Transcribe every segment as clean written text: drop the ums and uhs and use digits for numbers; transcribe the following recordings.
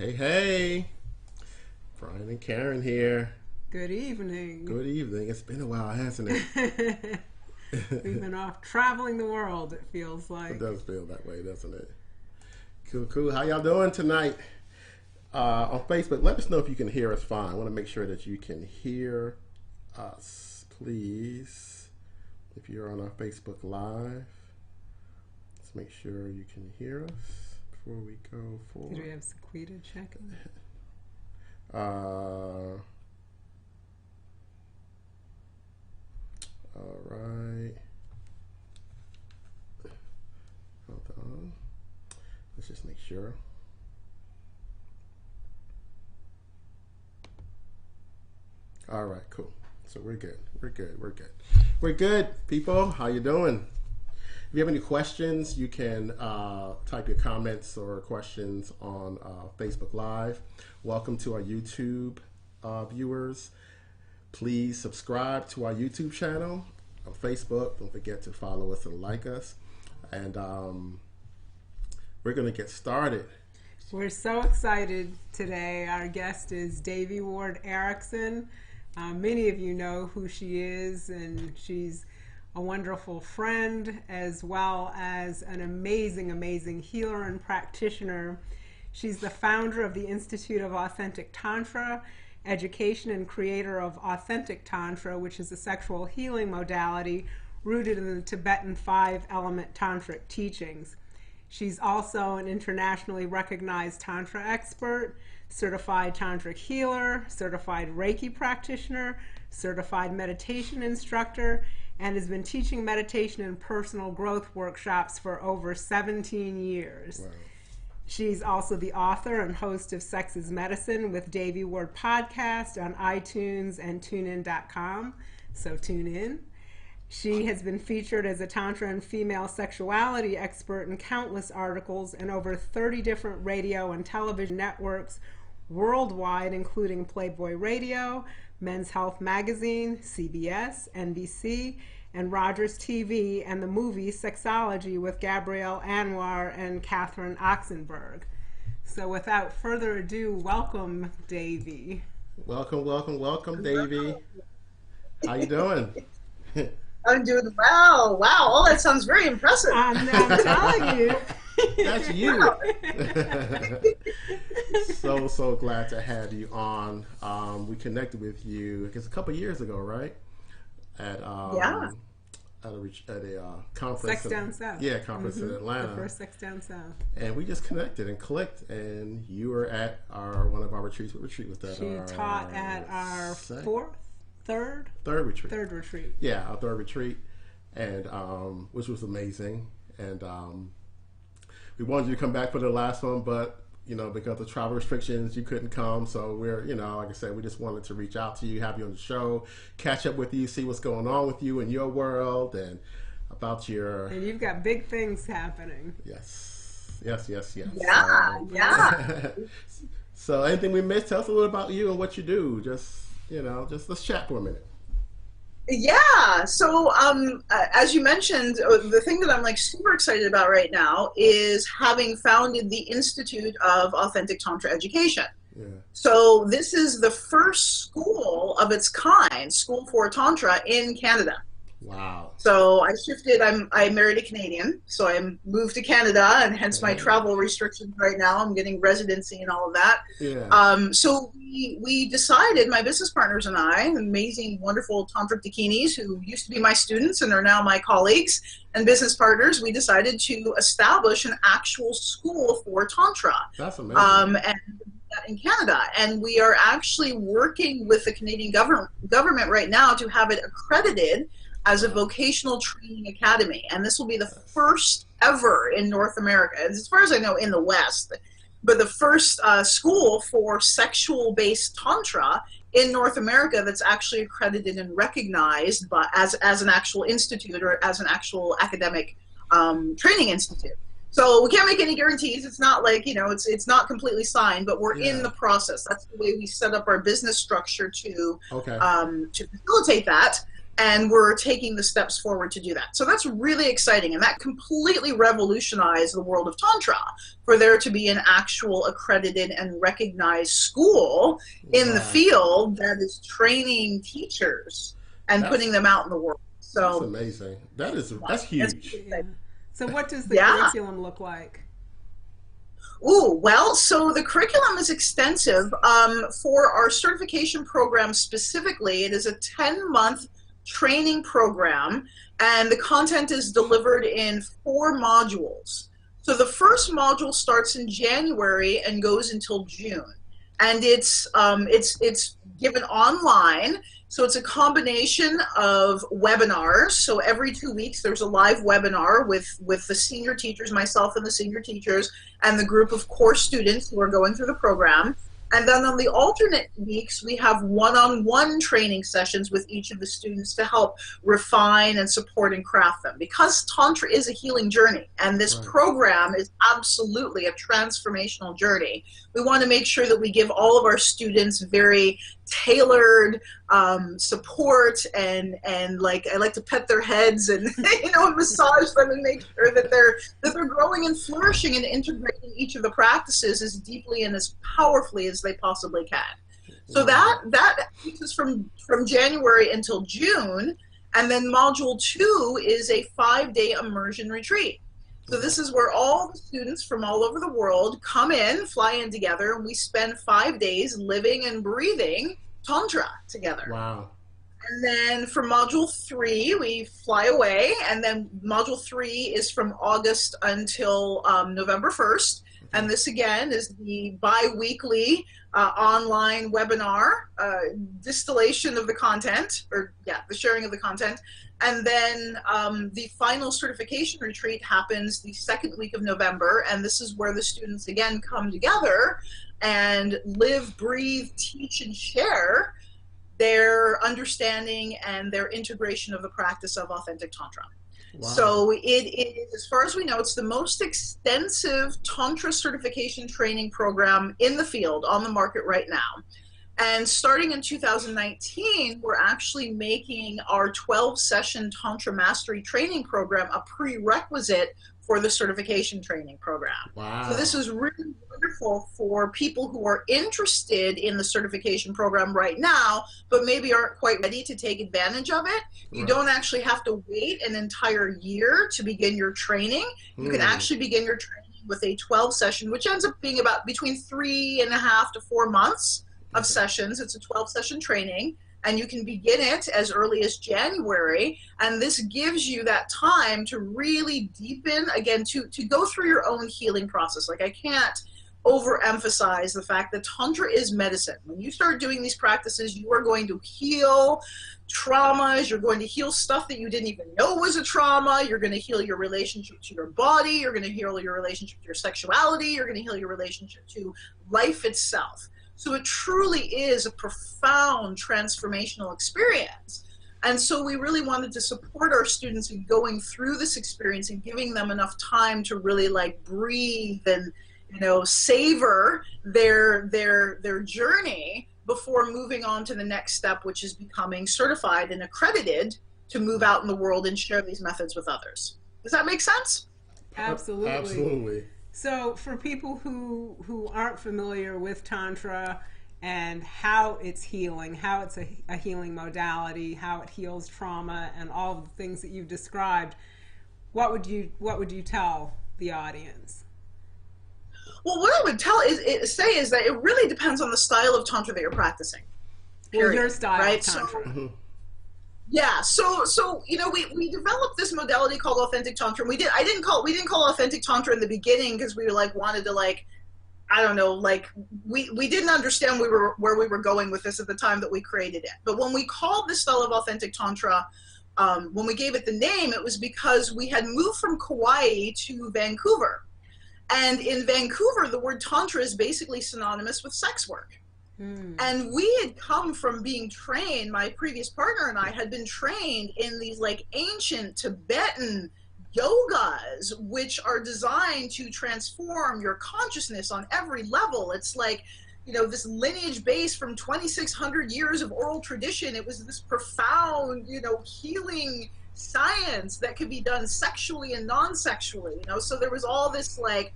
Hey, hey. Brion and Karen here. Good evening. Good evening. It's been a while, hasn't it? We've been off traveling the world, it feels like. It does feel that way, doesn't it? Cool, cool. How y'all doing tonight? On Facebook, let us know if you can hear us fine. I want to make sure that you can hear us, please. If you're on our Facebook Live, let's make sure you can hear us before we go forward. Did we have Sequita checking? All right. Hold on. Let's just make sure. All right, cool. So we're good. We're good. We're good. We're good, people. How you doing? If you have any questions, you can type your comments or questions on Facebook Live. Welcome to our YouTube viewers. Please subscribe to our YouTube channel on Facebook. Don't forget to follow us and like us. And we're going to get started. We're so excited today. Our guest is Devi Ward Erickson. Many of you know who she is, and she's a wonderful friend as well as an amazing, amazing healer and practitioner. She's the founder of the Institute of Authentic Tantra, education and creator of Authentic Tantra, which is a sexual healing modality rooted in the Tibetan 5-element tantric teachings. She's also an internationally recognized Tantra expert, certified tantric healer, certified Reiki practitioner, certified meditation instructor, and has been teaching meditation and personal growth workshops for over 17 years. Wow. She's also the author and host of Sex is Medicine with Devi Ward podcast on iTunes and TuneIn.com, so tune in. She has been featured as a Tantra and female sexuality expert in countless articles and over 30 different radio and television networks worldwide, including Playboy Radio, Men's Health Magazine, CBS, NBC, and Rogers TV, and the movie Sexuality with Gabrielle Anwar and Catherine Oxenberg. So without further ado, welcome, Devi. Welcome, welcome, welcome, Devi. How you doing? I'm doing well. Wow, all that sounds very impressive. I'm telling you. That's you. So glad to have you on. We connected with you, I guess, a couple years ago, right? At a conference. Sex Down South. Yeah, conference in Atlanta. The first Sex Down South. And we just connected and clicked, and you were at one of our retreats. What retreat was that? She taught at our third retreat. Third retreat. Yeah, our third retreat, and which was amazing. And we wanted you to come back for the last one, but because of travel restrictions, you couldn't come. So we're, like I said, we just wanted to reach out to you, have you on the show, catch up with you, see what's going on with you in your world, and about your. And you've got big things happening. Yes. Yeah. So anything we missed? Tell us a little about you and what you do. Just let's chat for a minute. Yeah. So, as you mentioned, the thing that I'm super excited about right now is having founded the Institute of Authentic Tantra Education. Yeah. So this is the first school of its kind, school for Tantra in Canada. Wow. So I shifted, I married a Canadian, so I moved to Canada, and hence my travel restrictions right now. I'm getting residency and all of that. Yeah. So we decided, my business partners and I, amazing, wonderful Tantric dakinis who used to be my students and are now my colleagues and business partners, we decided to establish an actual school for Tantra. That's amazing. And in Canada. And we are actually working with the Canadian government right now to have it accredited as a vocational training academy, and this will be the first ever in North America, as far as I know, in the West, but the first school for sexual-based Tantra in North America that's actually accredited and recognized as an actual institute or as an actual academic training institute. So we can't make any guarantees. It's not like, it's not completely signed, but we're in the process. That's the way we set up our business structure to facilitate that. And we're taking the steps forward to do that. So that's really exciting. And that completely revolutionized the world of Tantra, for there to be an actual accredited and recognized school in the field that is training teachers and putting them out in the world. So that's amazing. That's huge. Yeah. So what does the curriculum look like? Ooh, well, so the curriculum is extensive. For our certification program specifically, it is a 10-month training program, and the content is delivered in 4 modules. So the first module starts in January and goes until June, and it's given online. So it's a combination of webinars. So every 2 weeks there's a live webinar with the senior teachers, myself and the senior teachers, and the group of core students who are going through the program. And then on the alternate weeks, we have one-on-one training sessions with each of the students to help refine and support and craft them. Because Tantra is a healing journey, and this program is absolutely a transformational journey, we want to make sure that we give all of our students very tailored support, and like, I like to pet their heads and massage them and make sure that they're growing and flourishing and integrating each of the practices as deeply and as powerfully as they possibly can. So that is from January until June, and then module 2 is a 5-day immersion retreat. So this is where all the students from all over the world come in, fly in together, and we spend 5 days living and breathing Tantra together. Wow. And then for module 3, we fly away, and then module 3 is from August until November 1st. And this again is the bi-weekly online webinar, distillation of the content, the sharing of the content. And then the final certification retreat happens the 2nd week of November, and this is where the students again come together and live, breathe, teach, and share their understanding and their integration of the practice of authentic Tantra. Wow. So it is, as far as we know, it's the most extensive Tantra certification training program in the field, on the market right now. And starting in 2019, we're actually making our 12-session Tantra Mastery training program a prerequisite for the certification training program. Wow. So this is really wonderful for people who are interested in the certification program right now, but maybe aren't quite ready to take advantage of it. You don't actually have to wait an entire year to begin your training. You can actually begin your training with a 12-session, which ends up being about between 3.5 to 4 months of sessions. It's a 12-session training, and you can begin it as early as January, and this gives you that time to really deepen, again, to go through your own healing process. Like, I can't overemphasize the fact that Tantra is medicine. When you start doing these practices, you are going to heal traumas, you're going to heal stuff that you didn't even know was a trauma, you're going to heal your relationship to your body, you're going to heal your relationship to your sexuality, you're going to heal your relationship to life itself. So it truly is a profound transformational experience. And so we really wanted to support our students in going through this experience and giving them enough time to really like breathe and, savor their journey before moving on to the next step, which is becoming certified and accredited to move out in the world and share these methods with others. Does that make sense? Absolutely. Absolutely. So for people who aren't familiar with Tantra and how it's healing, how it's a healing modality, how it heals trauma, and all the things that you've described, what would you tell the audience? Well, what I would say is that it really depends on the style of Tantra that you're practicing. Period. Well, your style of Tantra. So, yeah, so we developed this modality called Authentic Tantra. We didn't call it Authentic Tantra in the beginning because we wanted to I don't know, we didn't understand where we were going with this at the time that we created it. But when we called this style of Authentic Tantra, when we gave it the name, it was because we had moved from Kauai to Vancouver. And in Vancouver, the word Tantra is basically synonymous with sex work. And we had come from being trained, my previous partner and I had been trained in these ancient Tibetan yogas, which are designed to transform your consciousness on every level. It's like, you know, this lineage base from 2,600 years of oral tradition. It was this profound, you know, healing science that could be done sexually and non-sexually, you know. So there was all this like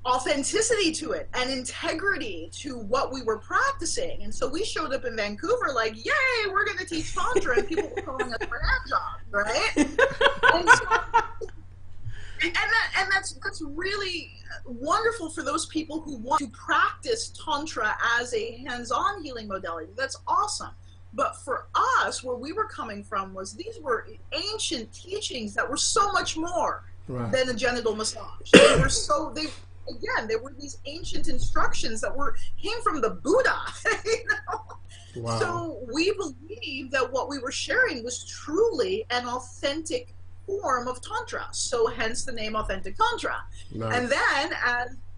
authenticity to it and integrity to what we were practicing. And so we showed up in Vancouver like, yay, we're going to teach Tantra, and people were calling us for hand jobs, right? And so, and that's really wonderful for those people who want to practice Tantra as a hands-on healing modality. That's awesome. But for us, where we were coming from was these were ancient teachings that were so much more than a genital massage. They were these ancient instructions that came from the Buddha. You know? Wow. So we believed that what we were sharing was truly an authentic form of Tantra. So hence the name Authentic Tantra. Nice. And then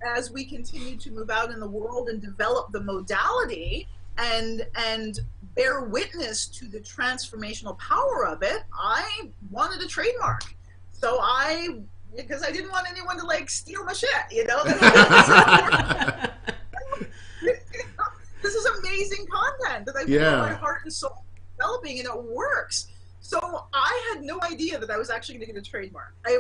as we continued to move out in the world and develop the modality and bear witness to the transformational power of it, I wanted a trademark. So because I didn't want anyone to like steal my shit, you know? This is amazing content that I put my heart and soul developing, and it works. So I had no idea that I was actually going to get a trademark. I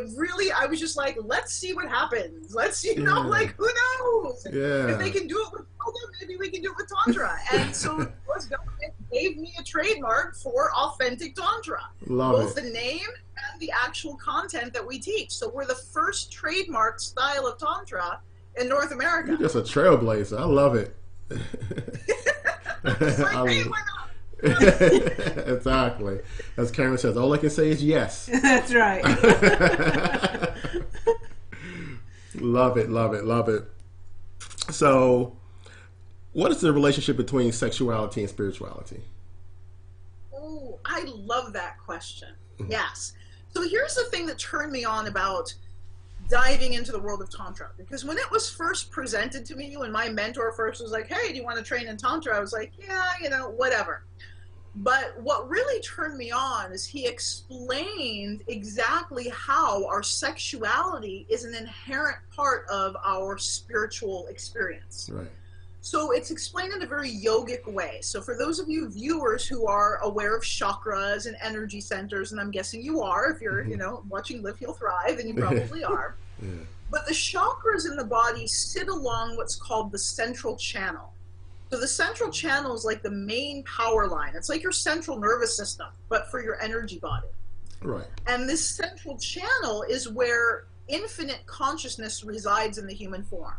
was just like, let's see what happens. Let's see, you know, like, who knows? Yeah. If they can do it with yoga, maybe we can do it with Tantra. And so the US government gave me a trademark for Authentic Tantra. Both the name and the actual content that we teach. So we're the first trademark style of Tantra in North America. You're just a trailblazer. I love it. It's like, hey, why not? Exactly. As Karen says, all I can say is yes. That's right. Love it, love it, love it. So, what is the relationship between sexuality and spirituality? Oh, I love that question. Yes. So here's the thing that turned me on about diving into the world of Tantra, because when it was first presented to me, when my mentor first was like, hey, do you want to train in Tantra? I was like, yeah, you know, whatever. But what really turned me on is he explained exactly how our sexuality is an inherent part of our spiritual experience. Right. So it's explained in a very yogic way. So for those of you viewers who are aware of chakras and energy centers, and I'm guessing you are, if you're, you know, watching Live, Heal, Thrive, and you probably are. Yeah. But the chakras in the body sit along what's called the central channel. So the central channel is like the main power line. It's like your central nervous system, but for your energy body. Right. And this central channel is where infinite consciousness resides in the human form.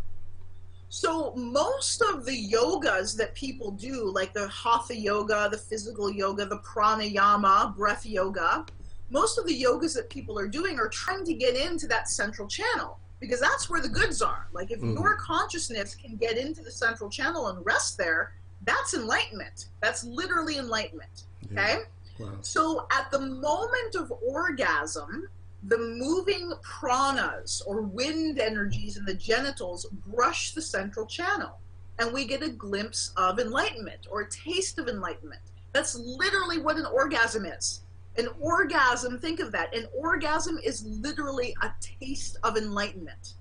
So most of the yogas that people do, like the hatha yoga, the physical yoga, the pranayama, breath yoga, most of the yogas that people are doing are trying to get into that central channel, because that's where the goods are. Like if your consciousness can get into the central channel and rest there, that's enlightenment. That's literally enlightenment. Okay? Wow. So at the moment of orgasm, the moving pranas or wind energies in the genitals brush the central channel, and we get a glimpse of enlightenment or a taste of enlightenment. That's literally what an orgasm is. An orgasm, think of that. An orgasm is literally a taste of enlightenment.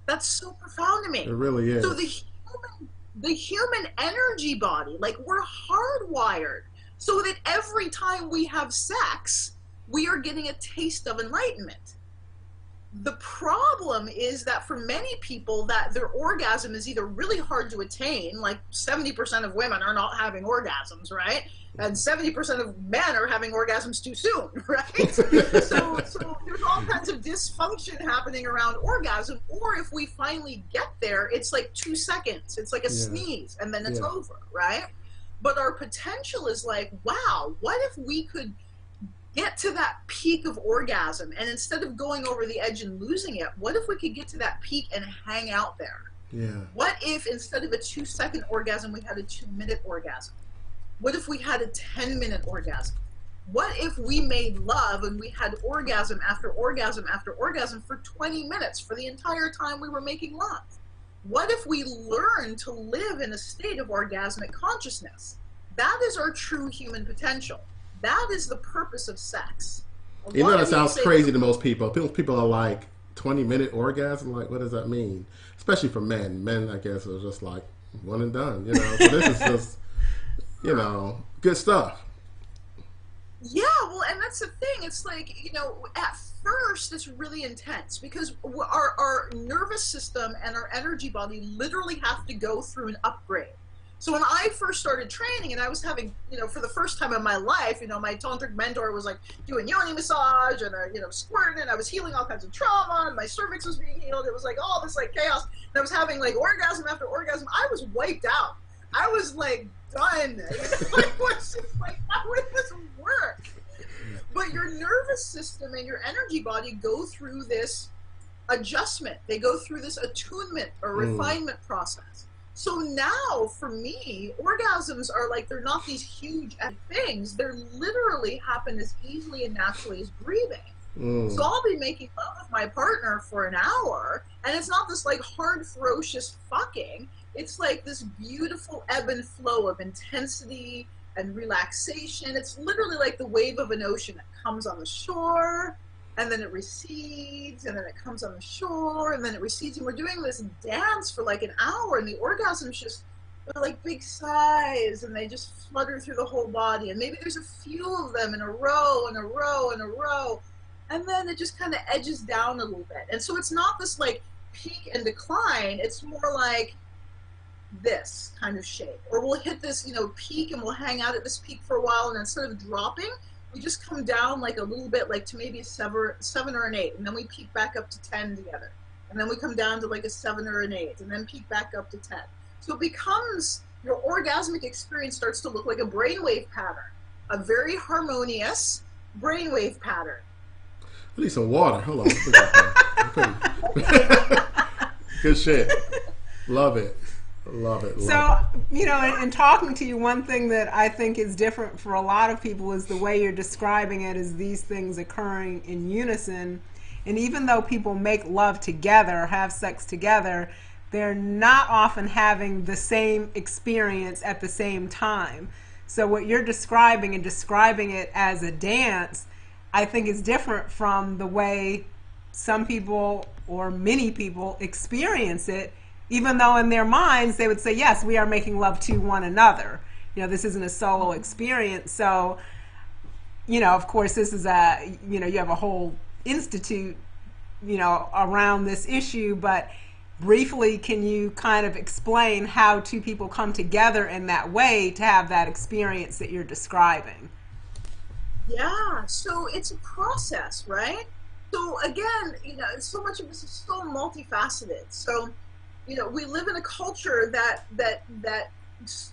That's so profound to me. It really is. So the human energy body, like we're hardwired so that every time we have sex, we are getting a taste of enlightenment. The problem is that for many people that their orgasm is either really hard to attain, like 70% of women are not having orgasms, right? And 70% of men are having orgasms too soon, right? So there's all kinds of dysfunction happening around orgasm, or if we finally get there, it's like 2 seconds. It's like a sneeze, and then it's over, right? But our potential is like, wow, what if we could get to that peak of orgasm, and instead of going over the edge and losing it, what if we could get to that peak and hang out there? Yeah. What if instead of a 2-second orgasm, we had a 2-minute orgasm? What if we had a 10-minute orgasm? What if we made love and we had orgasm after orgasm after orgasm for 20 minutes for the entire time we were making love? What if we learned to live in a state of orgasmic consciousness? That is our true human potential. That is the purpose of sex. You know, that sounds crazy to most people. People are like, 20-minute orgasm? Like, what does that mean? Especially for men. Men, I guess, are just like, one and done. You know, so this is just, you know, good stuff. Yeah, well, and that's the thing. It's like, you know, at first it's really intense because our nervous system and our energy body literally have to go through an upgrade. So when I first started training and I was having, you know, for the first time in my life, you know, my tantric mentor was like doing yoni massage and, you know, squirting, and I was healing all kinds of trauma, and my cervix was being healed. It was like all this like chaos. And I was having like orgasm after orgasm. I was wiped out. I was like done. It was just like, how would this work? But your nervous system and your energy body go through this adjustment. They go through this attunement or refinement process. So now, for me, orgasms are like, they're not these huge things. They're literally happen as easily and naturally as breathing. So I'll be making love with my partner for an hour, and it's not this like hard, ferocious fucking. It's like this beautiful ebb and flow of intensity and relaxation. It's literally like the wave of an ocean that comes on the shore, and then it recedes, and then it comes on the shore, and then it recedes, and we're doing this dance for like an hour, and the orgasms just, they're like big sighs, and they just flutter through the whole body, and maybe there's a few of them in a row, and a row, and a row, and then it just kind of edges down a little bit. And so it's not this like peak and decline, it's more like this kind of shape. Or we'll hit this, you know, peak, and we'll hang out at this peak for a while, and instead of dropping, we just come down like a little bit, like to maybe a 7 or an 8, and then we peak back up to 10 together, and then we come down to like a 7 or an 8, and then peak back up to 10. So it becomes, your orgasmic experience starts to look like a brainwave pattern, a very harmonious brainwave pattern. I need some water. Hold on. Good shit. Love it. Love it. So, you know, in talking to you, one thing that I think is different for a lot of people is the way you're describing it is these things occurring in unison. And even though people make love together, have sex together, they're not often having the same experience at the same time. So what you're describing and describing it as a dance, I think is different from the way some people or many people experience it, even though in their minds they would say, yes, we are making love to one another. You know, this isn't a solo experience. So, you know, of course, this is a, you know, you have a whole institute, you know, around this issue, but briefly, can you kind of explain how two people come together in that way to have that experience that you're describing? Yeah, so it's a process, right? So again, you know, so much of this is so multifaceted. So, you know, we live in a culture that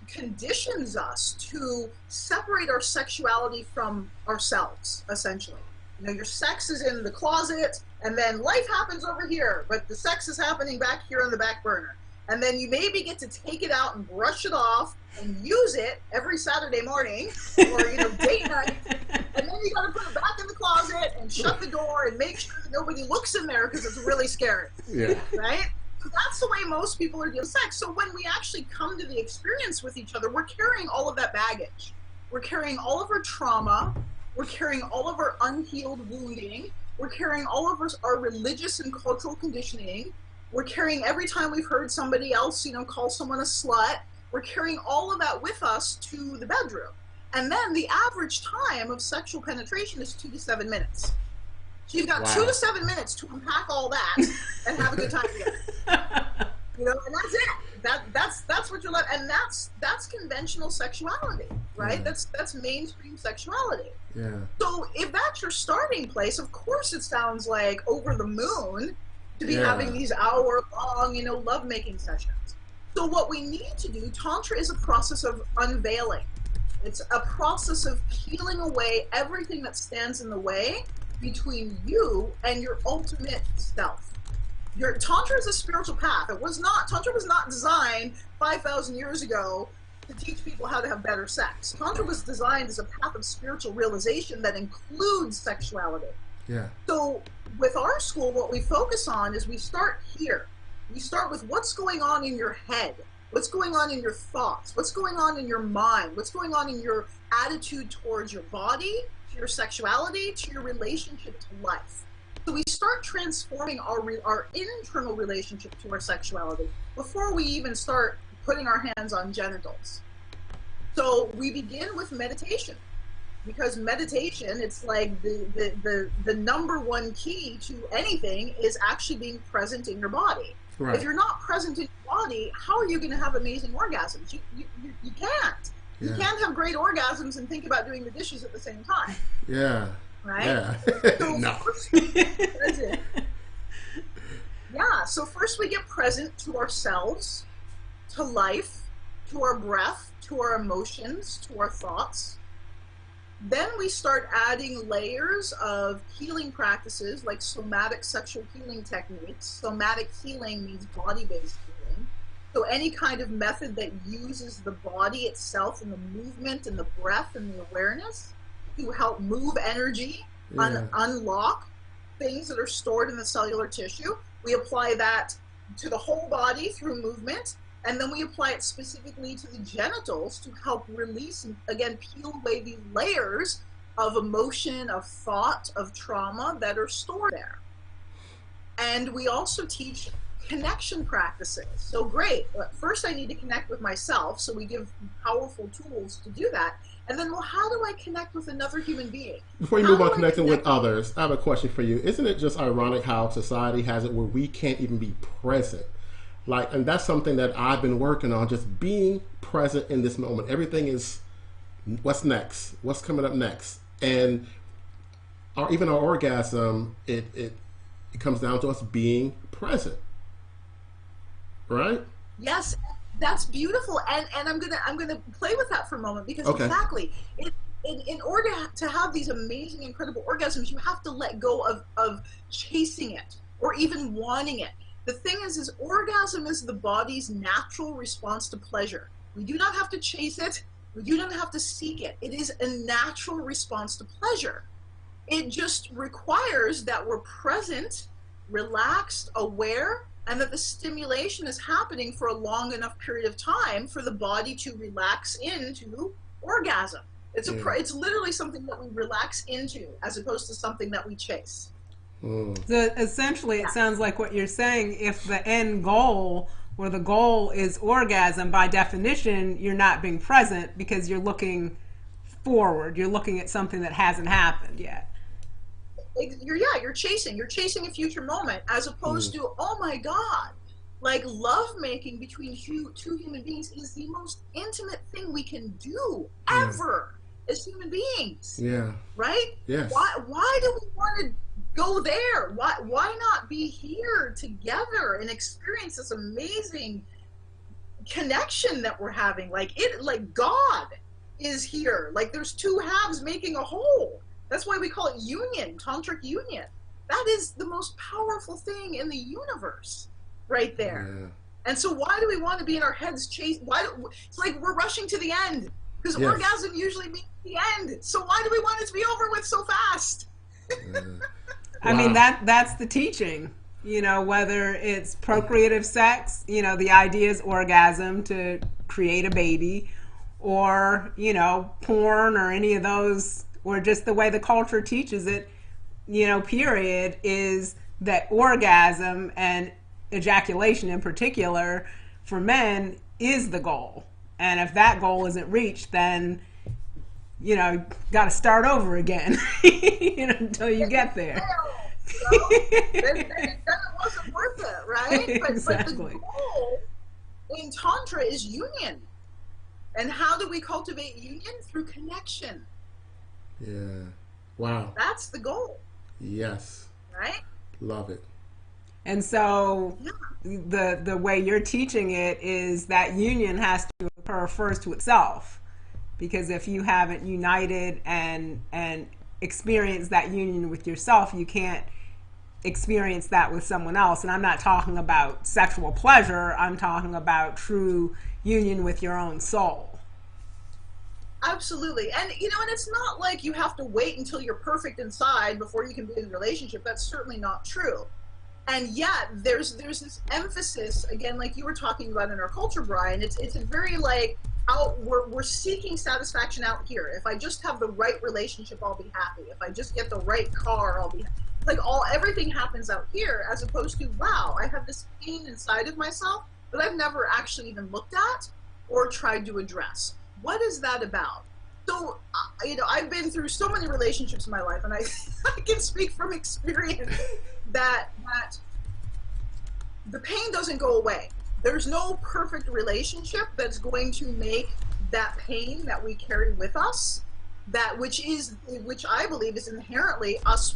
conditions us to separate our sexuality from ourselves, essentially. You know, your sex is in the closet, and then life happens over here, but the sex is happening back here on the back burner. And then you maybe get to take it out and brush it off and use it every Saturday morning or, you know, date night. And then you got to put it back in the closet and shut the door and make sure that nobody looks in there because it's really scary. Yeah. Right? So that's the way most people are dealing with sex. So when we actually come to the experience with each other, we're carrying all of that baggage. We're carrying all of our trauma. We're carrying all of our unhealed wounding. We're carrying all of our religious and cultural conditioning. We're carrying every time we've heard somebody else, you know, call someone a slut. We're carrying all of that with us to the bedroom. And then the average time of sexual penetration is 2 to 7 minutes. So you've got 2 to 7 minutes to unpack all that and have a good time together. You know, and that's it. That's what you're left, and that's conventional sexuality, right? Yeah. That's mainstream sexuality. Yeah. So if that's your starting place, of course it sounds like over the moon to be having these hour-long, you know, lovemaking sessions. So what we need to do, Tantra is a process of unveiling. It's a process of peeling away everything that stands in the way between you and your ultimate self. Your Tantra is a spiritual path. Tantra was not designed 5,000 years ago to teach people how to have better sex. Tantra was designed as a path of spiritual realization that includes sexuality. Yeah. So with our school, what we focus on is we start here. We start with what's going on in your head, what's going on in your thoughts, what's going on in your mind, what's going on in your attitude towards your body, to your sexuality, to your relationship to life. So we start transforming our internal relationship to our sexuality before we even start putting our hands on genitals. So we begin with meditation, because meditation, it's like the number one key to anything is actually being present in your body. Right. If you're not present in your body, how are you going to have amazing orgasms? You can't. Yeah. You can't have great orgasms and think about doing the dishes at the same time. Yeah. Right? Yeah. So No. Yeah, so first we get present to ourselves, to life, to our breath, to our emotions, to our thoughts. Then we start adding layers of healing practices like somatic sexual healing techniques. Somatic healing means body-based healing. So any kind of method that uses the body itself and the movement and the breath and the awareness to help move energy, unlock things that are stored in the cellular tissue. We apply that to the whole body through movement, and then we apply it specifically to the genitals to help release and, again, peel away these layers of emotion, of thought, of trauma that are stored there. And we also teach connection practices. So great, first I need to connect with myself, so we give powerful tools to do that. And then, well, how do I connect with another human being? Before you move on connecting with others, I have a question for you. Isn't it just ironic how society has it where we can't even be present? Like, and that's something that I've been working on, just being present in this moment. Everything is, what's next? What's coming up next? And even our orgasm, it comes down to us being present, right? Yes, that's beautiful, and I'm gonna play with that for a moment, because exactly, in order to have these amazing, incredible orgasms, you have to let go of chasing it or even wanting it. The thing is orgasm is the body's natural response to pleasure. We do not have to chase it. We do not have to seek it. It is a natural response to pleasure. It just requires that we're present, relaxed, aware, and that the stimulation is happening for a long enough period of time for the body to relax into orgasm. It's literally something that we relax into as opposed to something that we chase. So essentially, it sounds like what you're saying, if the end goal or the goal is orgasm, by definition, you're not being present because you're looking forward. You're looking at something that hasn't happened yet. You're chasing a future moment, as opposed to, oh my God, like love making between two human beings is the most intimate thing we can do ever as human beings. Yeah. Right? Yes. Why do we want to go there? Why not be here together and experience this amazing connection that we're having? Like God is here. Like there's two halves making a whole. That's why we call it union, tantric union. That is the most powerful thing in the universe, right there. Yeah. And so why do we want to be in our heads it's like we're rushing to the end, because orgasm usually means the end. So why do we want it to be over with so fast? I mean, that's the teaching, whether it's procreative sex, the idea is orgasm to create a baby, or, porn or any of those, or just the way the culture teaches it, period, is that orgasm and ejaculation in particular for men is the goal. And if that goal isn't reached, then, got to start over again, until you get there. Then it wasn't worth it, right? Exactly. But the goal in Tantra is union. And how do we cultivate union? Through connection. Yeah. Wow. That's the goal. Yes. Right? Love it. And so the way you're teaching it is that union has to occur first to itself. Because if you haven't united and experienced that union with yourself, you can't experience that with someone else. And I'm not talking about sexual pleasure. I'm talking about true union with your own soul. Absolutely. And, and it's not like you have to wait until you're perfect inside before you can be in a relationship. That's certainly not true. And yet there's this emphasis, again, like you were talking about in our culture, Brian, it's a very like, we're seeking satisfaction out here. If I just have the right relationship, I'll be happy. If I just get the right car, I'll be happy. Like everything happens out here, as opposed to, wow, I have this pain inside of myself, that I've never actually even looked at or tried to address. What is that about? So, you know, I've been through so many relationships in my life, and I can speak from experience that the pain doesn't go away. There's no perfect relationship that's going to make that pain that we carry with us, which I believe is inherently us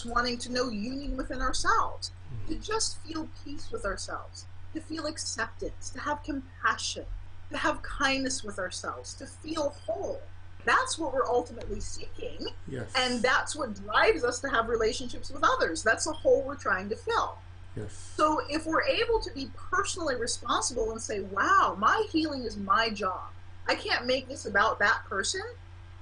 wanting to know union within ourselves, to just feel peace with ourselves, to feel acceptance, to have compassion, to have kindness with ourselves, to feel whole. That's what we're ultimately seeking. Yes. And that's what drives us to have relationships with others. That's the hole we're trying to fill. Yes. So if we're able to be personally responsible and say, wow, my healing is my job. I can't make this about that person.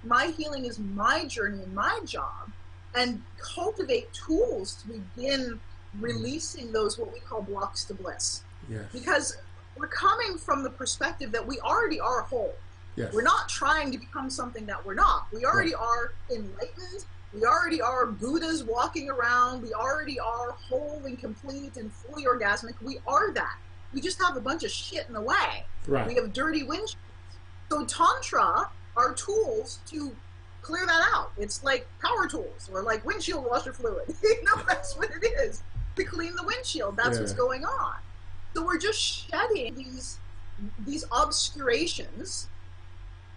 My healing is my journey and my job. And cultivate tools to begin releasing those, what we call blocks to bliss. Yes. Because we're coming from the perspective that we already are whole. Yes. We're not trying to become something that we're not. We already are enlightened. We already are Buddhas walking around. We already are whole and complete and fully orgasmic. We are that. We just have a bunch of shit in the way. Right. We have dirty windshields. So Tantra are tools to clear that out. It's like power tools or like windshield washer fluid. You know, that's what it is. To clean the windshield. That's what's going on. So we're just shedding these obscurations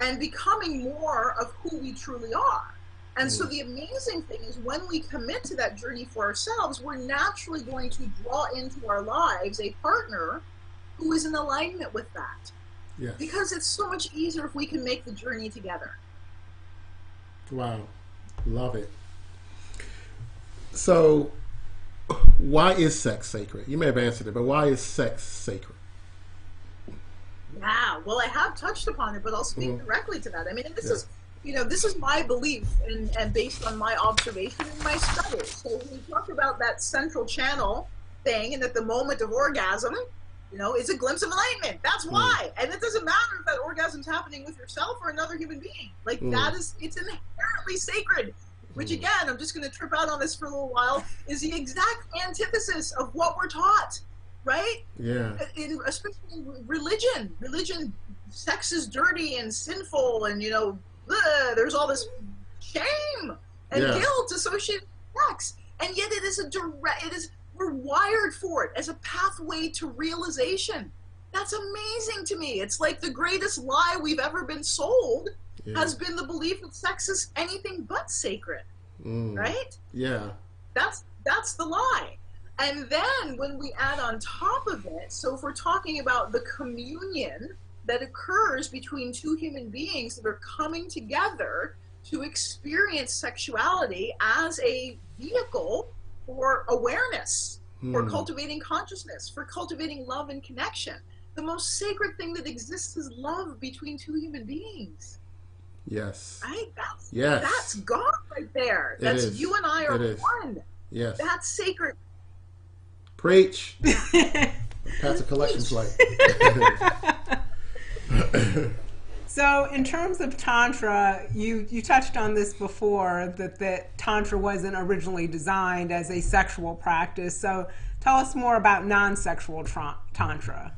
and becoming more of who we truly are. And so the amazing thing is when we commit to that journey for ourselves, we're naturally going to draw into our lives a partner who is in alignment with that. Yes. Because it's so much easier if we can make the journey together. Wow. Love it. So why is sex sacred? You may have answered it, but why is sex sacred? Yeah, well, I have touched upon it, but I'll speak directly to that. I mean, this is, you know, this is my belief and based on my observation and my studies. So when we talk about that central channel thing and at the moment of orgasm, you know, it's a glimpse of enlightenment. That's why. And it doesn't matter if that orgasm's happening with yourself or another human being. Like that is, it's inherently sacred, which again, I'm just going to trip out on this for a little while, is the exact antithesis of what we're taught. Right? Yeah. Especially in religion, sex is dirty and sinful, and you know, there's all this shame and guilt associated with sex, and yet it is we're wired for it as a pathway to realization. That's amazing to me. It's like the greatest lie we've ever been sold has been the belief that sex is anything but sacred. Right? Yeah. That's the lie. And then when we add on top of it, so if we're talking about the communion that occurs between two human beings that are coming together to experience sexuality as a vehicle for awareness, for cultivating consciousness, for cultivating love and connection. The most sacred thing that exists is love between two human beings. Yes. Right? That's God right there. That's you and I are one. Yes. That's sacred. Preach. Pass a collection plate. So in terms of Tantra, you touched on this before, that Tantra wasn't originally designed as a sexual practice. So tell us more about non-sexual Tantra.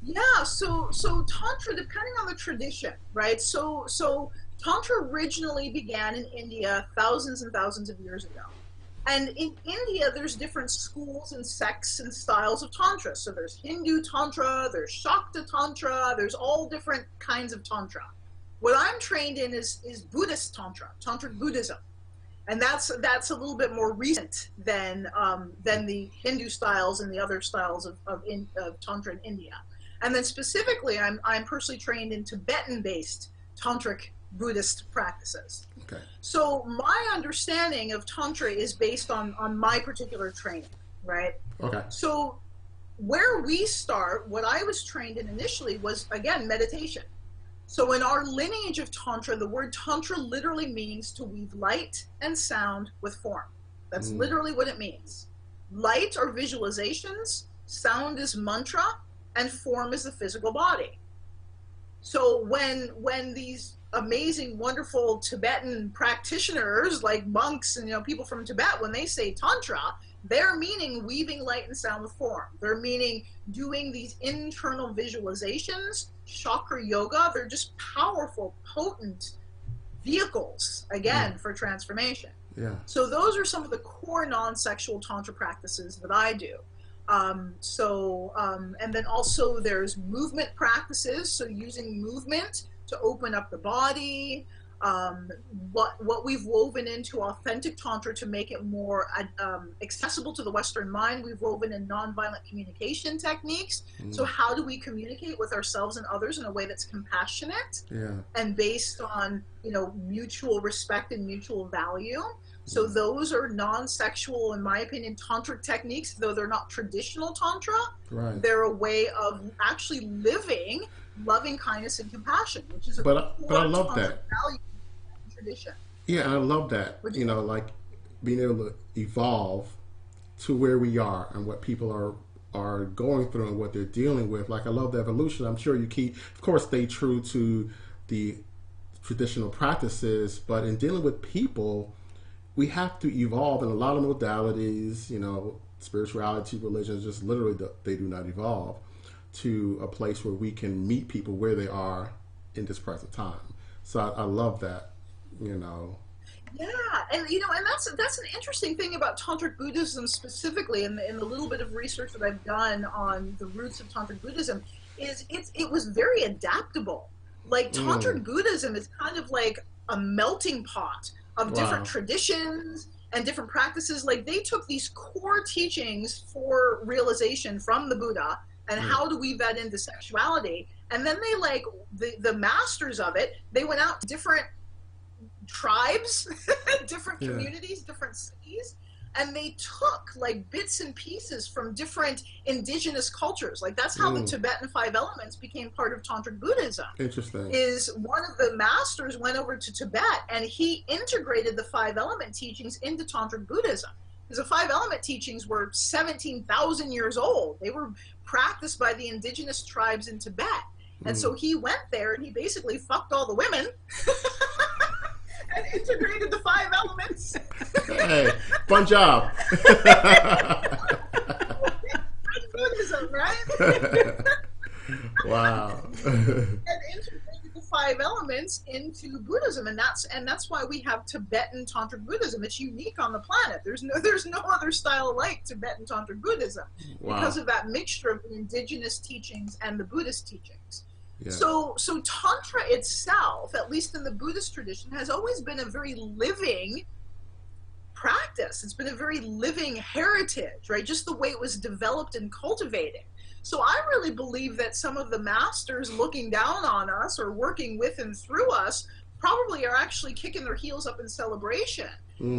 Yeah, so Tantra, depending on the tradition, right? So Tantra originally began in India thousands and thousands of years ago. And in India, there's different schools and sects and styles of Tantra. So there's Hindu Tantra, there's Shakta Tantra, there's all different kinds of Tantra. What I'm trained in is Buddhist Tantra, Tantric Buddhism. And that's a little bit more recent than the Hindu styles and the other styles of Tantra in India. And then specifically, I'm personally trained in Tibetan-based Tantric Buddhist practices. Okay. So my understanding of Tantra is based on my particular training, right? Okay. So where we start, what I was trained in initially was, again, meditation. So in our lineage of Tantra, the word Tantra literally means to weave light and sound with form. That's literally what it means. Light are visualizations, sound is mantra, and form is the physical body. So when these amazing, wonderful Tibetan practitioners like monks and, you know, people from Tibet, when they say Tantra, they're meaning weaving light and sound with form. They're meaning doing these internal visualizations, chakra yoga. They're just powerful, potent vehicles, again, for transformation. Yeah. So those are some of the core non-sexual Tantra practices that I do. And then also there's movement practices, so using movement to open up the body. What we've woven into Authentic Tantra to make it more accessible to the Western mind, we've woven in nonviolent communication techniques. So how do we communicate with ourselves and others in a way that's compassionate and based on, you know, mutual respect and mutual value? So those are non-sexual, in my opinion, tantric techniques, though they're not traditional tantra. Right. They're a way of actually living loving kindness and compassion, which is a but I love tantric that value and tradition. Yeah, I love that. You know, like being able to evolve to where we are and what people are going through and what they're dealing with. Like, I love the evolution. I'm sure you keep, of course, stay true to the traditional practices, but in dealing with people, we have to evolve in a lot of modalities. You know, spirituality, religions, just literally they do not evolve to a place where we can meet people where they are in this present time. So I love that, you know. Yeah, and you know, and that's an interesting thing about Tantric Buddhism specifically, in the little bit of research that I've done on the roots of Tantric Buddhism, is it was very adaptable. Like, Tantric Buddhism is kind of like a melting pot of different traditions and different practices. Like, they took these core teachings for realization from the Buddha, and how to weave that into sexuality, and then they, like, the masters of it, they went out to different tribes, different communities, different cities, and they took, like, bits and pieces from different indigenous cultures. Like, that's how the Tibetan 5 elements became part of Tantric Buddhism. Interesting. Is one of the masters went over to Tibet and he integrated the 5 element teachings into Tantric Buddhism. Because the 5 element teachings were 17,000 years old. They were practiced by the indigenous tribes in Tibet. And so he went there and he basically fucked all the women and integrated the 5 elements. Hey, fun job. Buddhism, right? Wow. And integrated the 5 elements into Buddhism, and that's why we have Tibetan Tantric Buddhism. It's unique on the planet. There's no other style like Tibetan Tantric Buddhism because of that mixture of the indigenous teachings and the Buddhist teachings. Yeah. So Tantra itself, at least in the Buddhist tradition, has always been a very living practice. It's been a very living heritage, right? Just the way it was developed and cultivated. So I really believe that some of the masters looking down on us or working with and through us probably are actually kicking their heels up in celebration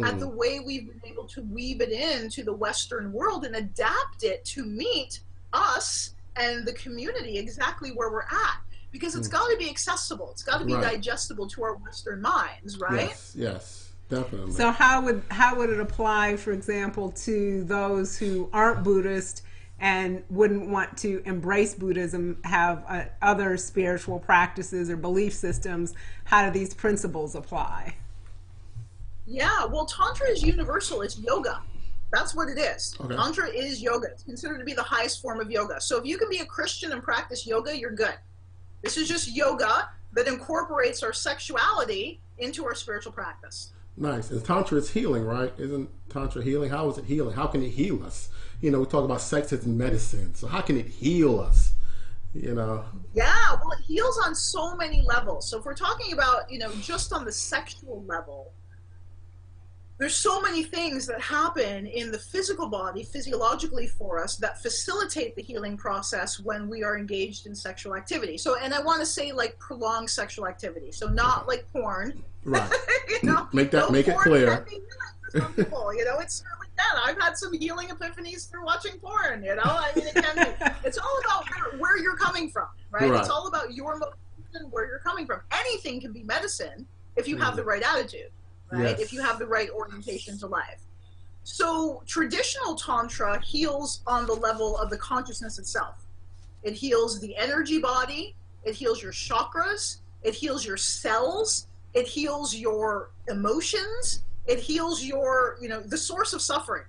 at the way we've been able to weave it into the Western world and adapt it to meet us and the community exactly where we're at. Because it's got to be accessible. It's got to be digestible to our Western minds, right? Yes, definitely. So how would it apply, for example, to those who aren't Buddhist and wouldn't want to embrace Buddhism, have other spiritual practices or belief systems? How do these principles apply? Yeah, well, Tantra is universal. It's yoga. That's what it is. Okay. Tantra is yoga. It's considered to be the highest form of yoga. So if you can be a Christian and practice yoga, you're good. This is just yoga that incorporates our sexuality into our spiritual practice. Nice. And Tantra is healing, right? Isn't Tantra healing? How is it healing? How can it heal us? You know, we talk about sex as medicine. So how can it heal us? You know? Yeah, well, it heals on so many levels. So if we're talking about, you know, just on the sexual level, there's so many things that happen in the physical body, physiologically for us, that facilitate the healing process when we are engaged in sexual activity. So, and I want to say, like, prolonged sexual activity. So not like porn. Right. You know, make it clear. For some people, you know, it's certainly that. I've had some healing epiphanies through watching porn, you know. I mean, it can be. It's all about where you're coming from, right? It's all about your motivation, where you're coming from. Anything can be medicine if you have the right attitude. Right? Yes. If you have the right orientation to life. So traditional Tantra heals on the level of the consciousness itself. It heals the energy body, it heals your chakras, It heals your cells. It heals your emotions. It heals your, you know, the source of suffering.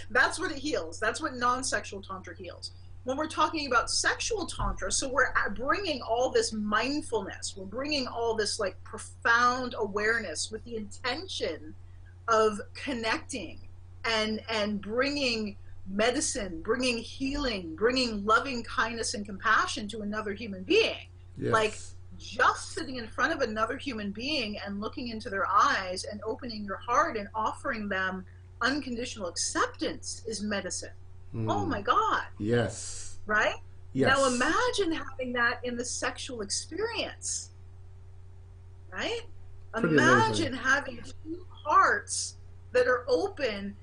That's what it heals. That's what non-sexual Tantra heals. When we're talking about sexual Tantra, so we're bringing all this mindfulness, we're bringing all this like profound awareness with the intention of connecting and bringing medicine, bringing healing, bringing loving kindness and compassion to another human being. Yes. Like just sitting in front of another human being and looking into their eyes and opening your heart and offering them unconditional acceptance is medicine. Oh my God. Yes. Right? Yes. Now imagine having that in the sexual experience. Right? Pretty Imagine amazing. having two hearts that are open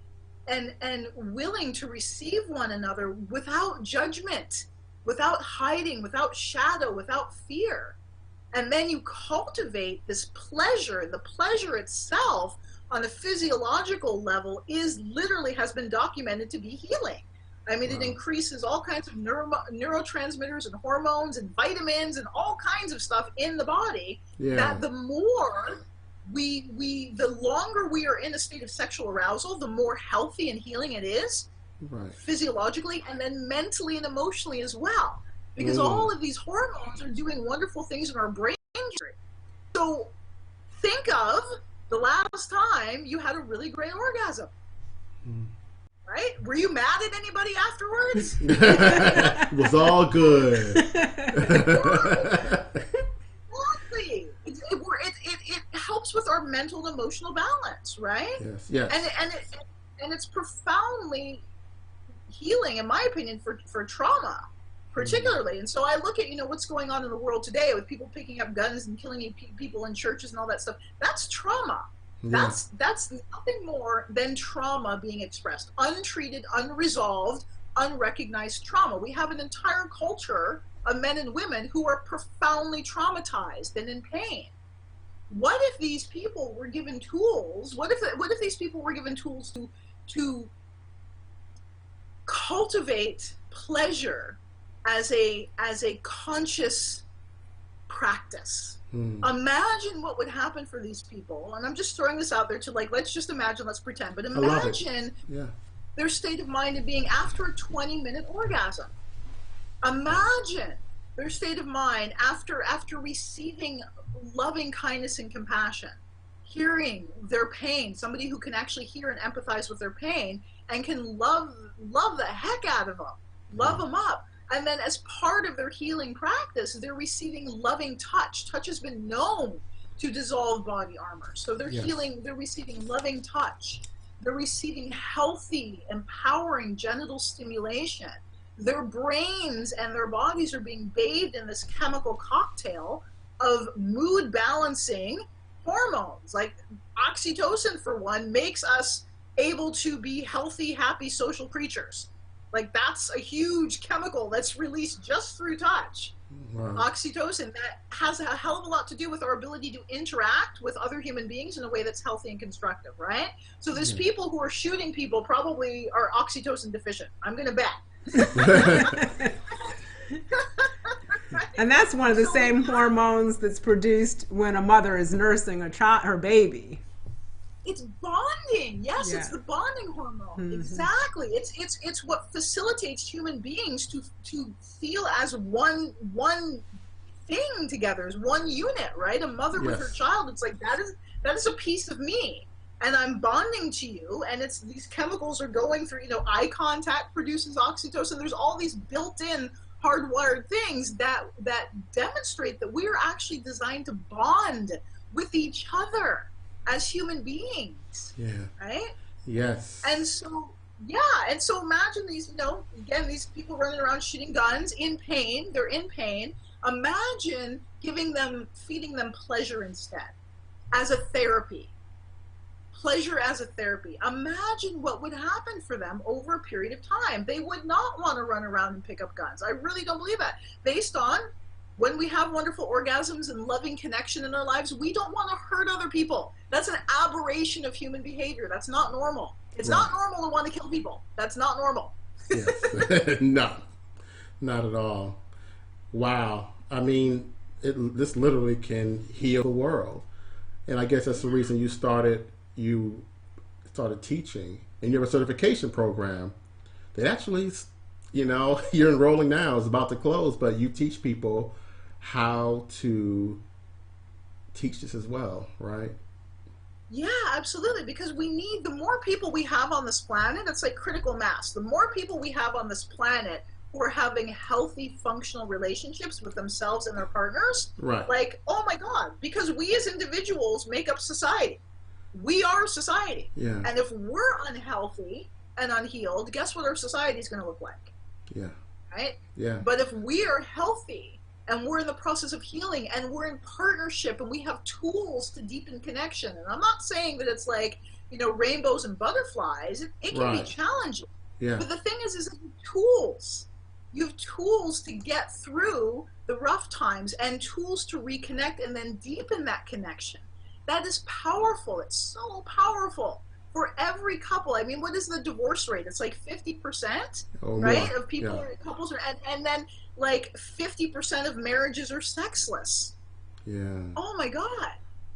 and willing to receive one another without judgment, without hiding, without shadow, without fear. And then you cultivate this pleasure. The pleasure itself on a physiological level is literally has been documented to be healing. I mean, it increases all kinds of neurotransmitters and hormones and vitamins and all kinds of stuff in the body. Yeah. That the more the longer we are in a state of sexual arousal, the more healthy and healing it is, physiologically and then mentally and emotionally as well. Because all of these hormones are doing wonderful things in our brain. So think of the last time you had a really great orgasm. Right? Were you mad at anybody afterwards? It was all good. Exactly. It helps with our mental and emotional balance, right? Yes. Yes. And it's profoundly healing, in my opinion, for trauma, particularly. And so I look at, you know, what's going on in the world today with people picking up guns and killing people in churches and all that stuff. That's trauma. Yeah. That's nothing more than trauma being expressed. Untreated, unresolved, unrecognized trauma. We have an entire culture of men and women who are profoundly traumatized and in pain. What if these people were given tools? What if these people were given tools to cultivate pleasure as a conscious practice? Imagine what would happen for these people, and I'm just throwing this out there to, like, let's just imagine, let's pretend, but imagine their state of mind of being after a 20-minute orgasm. Imagine their state of mind after receiving loving kindness and compassion, hearing their pain, somebody who can actually hear and empathize with their pain and can love the heck out of them, love them up. And then as part of their healing practice, they're receiving loving touch. Touch has been known to dissolve body armor. So they're healing, they're receiving loving touch. They're receiving healthy, empowering genital stimulation. Their brains and their bodies are being bathed in this chemical cocktail of mood balancing hormones. Like oxytocin, for one, makes us able to be healthy, happy social creatures. Like, that's a huge chemical that's released just through touch. Oxytocin, that has a hell of a lot to do with our ability to interact with other human beings in a way that's healthy and constructive, right? So there's people who are shooting people probably are oxytocin deficient. I'm going to bet. And that's one of the same hormones that's produced when a mother is nursing her baby. It's bonding. Yes, it's the bonding hormone. Exactly. It's what facilitates human beings to feel as one thing together, as one unit, right? A mother with her child. It's like that is a piece of me, and I'm bonding to you. And it's these chemicals are going through. You know, eye contact produces oxytocin. There's all these built-in hardwired things that demonstrate that we are actually designed to bond with each other as human beings, right? Yes. And so imagine these, you know, again, these people running around shooting guns in pain. They're in pain. Imagine feeding them pleasure instead, as a therapy. Pleasure as a therapy. Imagine what would happen for them over a period of time. They would not want to run around and pick up guns. I really don't believe that. Based on when we have wonderful orgasms and loving connection in our lives, we don't want to hurt other people. That's an aberration of human behavior. That's not normal. It's not normal to want to kill people. That's not normal. Yes. No, not at all. Wow. I mean, this literally can heal the world. And I guess that's the reason you started teaching, and you have a certification program that actually, you know, you're enrolling now, is about to close, but you teach people how to teach this as well, right? Yeah, absolutely. Because we need, the more people we have on this planet, it's like critical mass. The more people we have on this planet who are having healthy, functional relationships with themselves and their partners, Right. like, oh my God, because we as individuals make up society. We are society. Yeah. And if we're unhealthy and unhealed, guess what our society is going to look like? Yeah. Right? Yeah. But if we are healthy and we're in the process of healing and we're in partnership and we have tools to deepen connection, and I'm not saying that it's like, you know, rainbows and butterflies, it can Right. be challenging. Yeah. But the thing is tools. You have tools to get through the rough times and tools to reconnect and then deepen that connection. That is powerful. It's so powerful for every couple. I mean, what is the divorce rate? It's like 50%, right? More. Of people, Yeah. couples, and then like 50% of marriages are sexless. Yeah. Oh my God,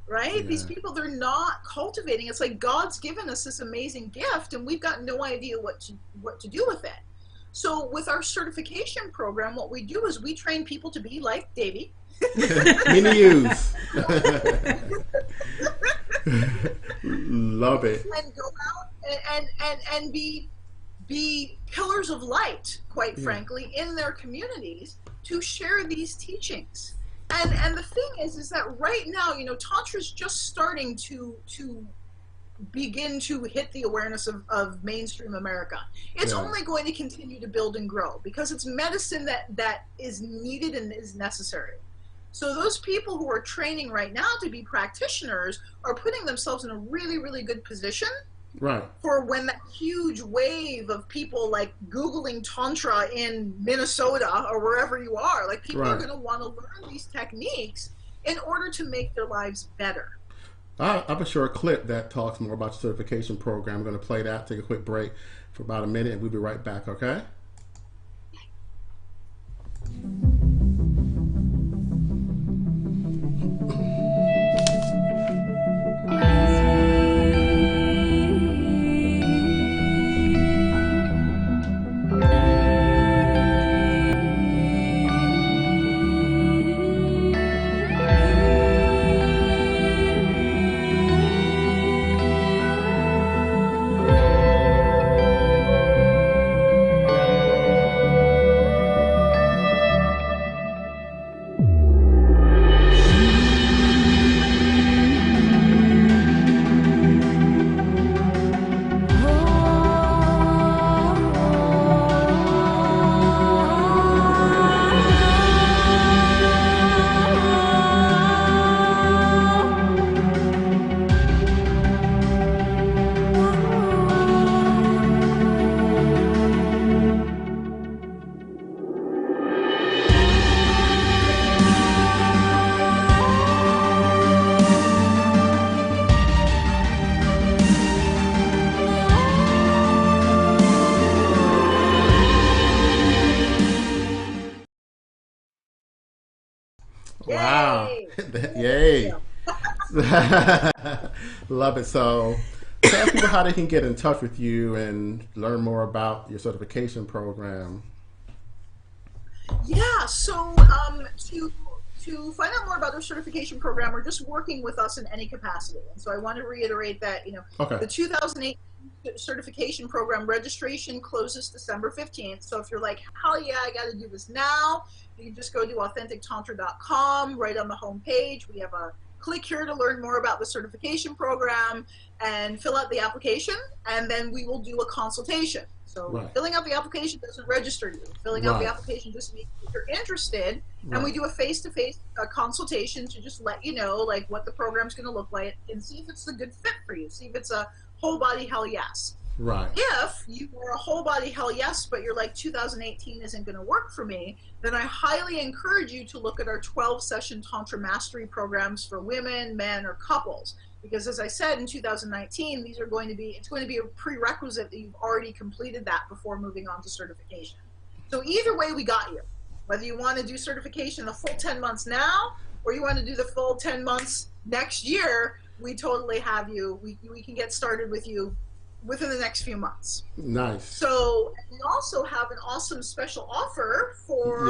right? Yeah. These people, they're not cultivating. It's like God's given us this amazing gift and we've got no idea what to do with it. So with our certification program, what we do is we train people to be like Devi. Mini yous. Love it. And go out and be pillars of light, quite frankly, in their communities to share these teachings. And the thing is that right now, you know, Tantra is just starting to begin to hit the awareness of mainstream America. It's only going to continue to build and grow because it's medicine that is needed and is necessary. So those people who are training right now to be practitioners are putting themselves in a really, really good position, right, for when that huge wave of people like Googling Tantra in Minnesota or wherever you are, like people are going to want to learn these techniques in order to make their lives better. I have a short clip that talks more about the certification program. I'm going to play that, take a quick break for about a minute, and we'll be right back, okay? Wow. Yay. Love it. So tell people how they can get in touch with you and learn more about your certification program. Yeah, so to find out more about our certification program or just working with us in any capacity. And so I want to reiterate that, you know, the 2008 certification program registration closes December 15th. So if you're like, hell yeah, I got to do this now, you can just go to AuthenticTantra.com. Right on the home page, we have a click here to learn more about the certification program and fill out the application, and then we will do a consultation. So filling out the application doesn't register you. Filling out the application just means that you're interested, and we do a face-to-face consultation to just let you know like what the program's going to look like and see if it's a good fit for you. See if it's a whole body hell yes. Right. If you are a whole body hell yes, but you're like 2018 isn't going to work for me, then I highly encourage you to look at our 12-session Tantra Mastery programs for women, men, or couples. Because as I said, in 2019, it's going to be a prerequisite that you've already completed that before moving on to certification. So either way, we got you. Whether you want to do certification the full 10 months now, or you want to do the full 10 months next year, we totally have you. We can get started with you within the next few months. Nice. So we also have an awesome special offer for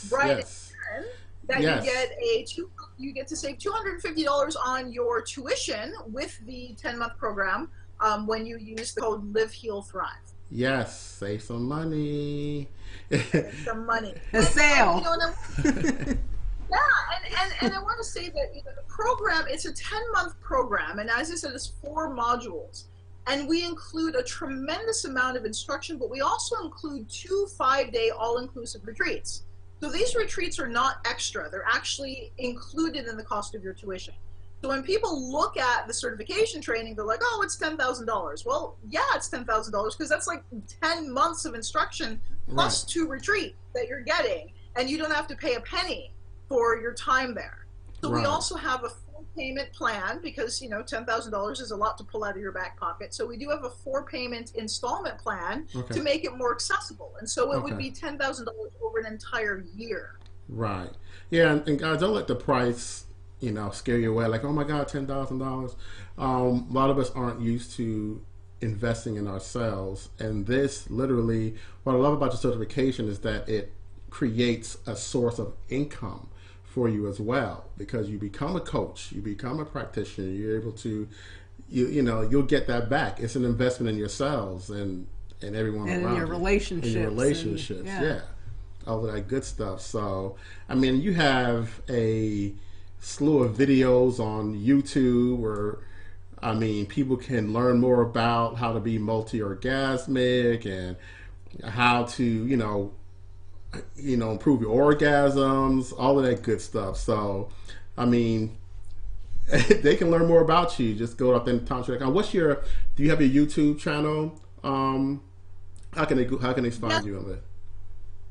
Brion Karen that you get to save $250 on your tuition with the 10-month program when you use the code LiveHealThirve. Yes, save some money. Save some money. A sale. Yeah, and I want to say that the program, it's a 10-month program, and as I said, it's 4 modules. And we include a tremendous amount of instruction, but we also include 2 5-day all-inclusive retreats. So these retreats are not extra. They're actually included in the cost of your tuition. So when people look at the certification training, they're like, oh, it's $10,000. Well, yeah, it's $10,000 because that's like 10 months of instruction plus 2 retreats that you're getting, and you don't have to pay a penny for your time there. So we also have a full payment plan because, $10,000 is a lot to pull out of your back pocket. So we do have a 4-payment installment plan to make it more accessible. And so it would be $10,000 over an entire year. Right. Yeah, and guys, don't let the price, scare you away. Like, oh my God, $10,000. A lot of us aren't used to investing in ourselves. And this literally, what I love about your certification is that it creates a source of income for you as well, because you become a coach, you become a practitioner, you're able to, you'll get that back. It's an investment in yourselves and everyone and around in your relationships. In your relationships, all of that good stuff. So, I mean, you have a slew of videos on YouTube where, I mean, people can learn more about how to be multi-orgasmic and how to, improve your orgasms, all of that good stuff. So, I mean, they can learn more about you. Just go to Authentic Tantra. Do you have your YouTube channel? How can they find you on there?